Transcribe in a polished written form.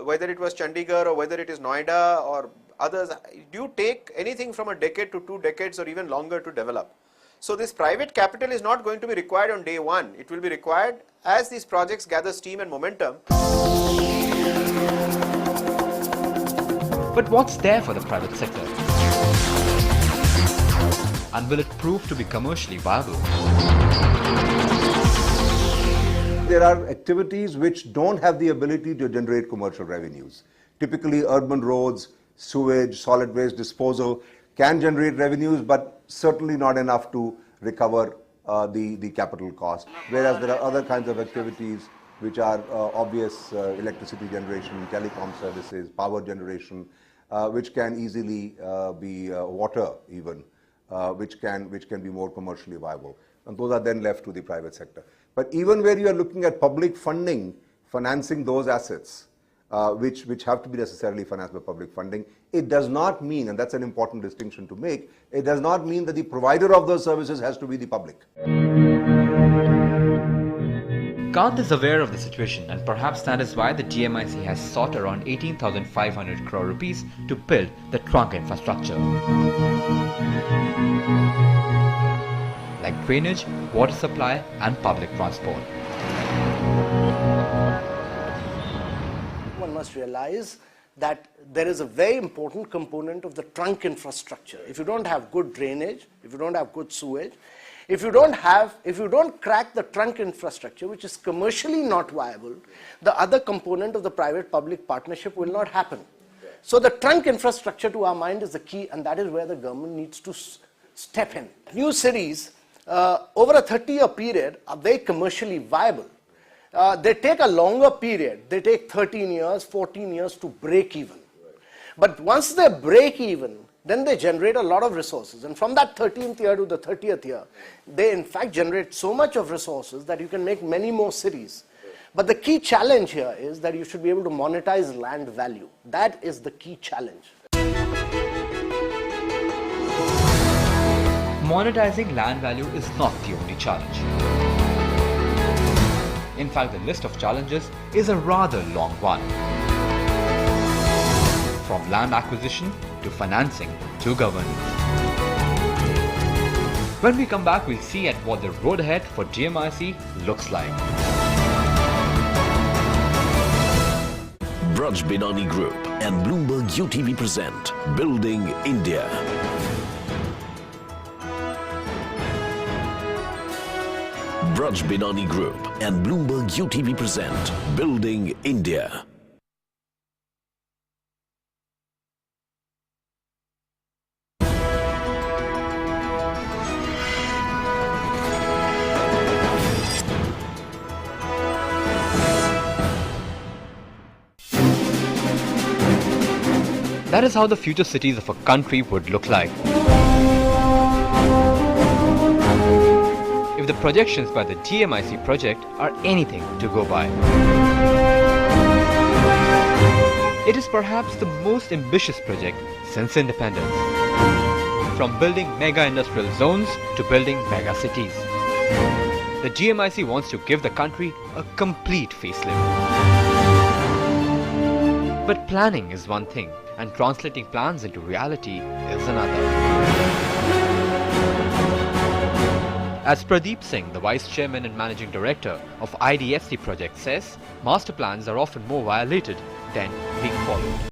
whether it was Chandigarh or whether it is Noida or others, do you take anything from a decade to 2 decades or even longer to develop? So this private capital is not going to be required on day one. It will be required as these projects gather steam and momentum. But what's there for the private sector? And will it prove to be commercially viable? There are activities which don't have the ability to generate commercial revenues. Typically, urban roads, sewage, solid waste disposal can generate revenues, but certainly not enough to recover the capital cost. Whereas there are other kinds of activities which are obvious, electricity generation, telecom services, power generation, which can easily be water even, which can be more commercially viable. And those are then left to the private sector. But even where you are looking at public funding, financing those assets, which have to be necessarily financed by public funding, it does not mean, and that's an important distinction to make, it does not mean that the provider of those services has to be the public. Kant is aware of the situation, and perhaps that is why the DMIC has sought around 18,500 crore rupees to build the trunk infrastructure. Like drainage, water supply and public transport. One must realize that there is a very important component of the trunk infrastructure. If you don't have good drainage, if you don't have good sewage, if you don't crack the trunk infrastructure, which is commercially not viable, the other component of the private-public partnership will not happen. So the trunk infrastructure, to our mind, is the key, and that is where the government needs to step in. New cities, over a 30-year period, are very commercially viable. They take a longer period. They take 13 years, 14 years to break even. But once they break even, then they generate a lot of resources. And from that 13th year to the 30th year, they in fact generate so much of resources that you can make many more cities. But the key challenge here is that you should be able to monetize land value. That is the key challenge. Monetizing land value is not the only challenge. In fact, the list of challenges is a rather long one. From land acquisition to financing to governance. When we come back, we'll see at what the road ahead for DMIC looks like. Braj Binani Group and Bloomberg UTV present Building India. Braj Binani Group and Bloomberg UTV present Building India. That is how the future cities of a country would look like. If the projections by the DMIC project are anything to go by. It is perhaps the most ambitious project since independence. From building mega industrial zones to building mega cities. The DMIC wants to give the country a complete facelift. But planning is one thing, and translating plans into reality is another. As Pradeep Singh, the Vice Chairman and Managing Director of IDFC project says, master plans are often more violated than being followed.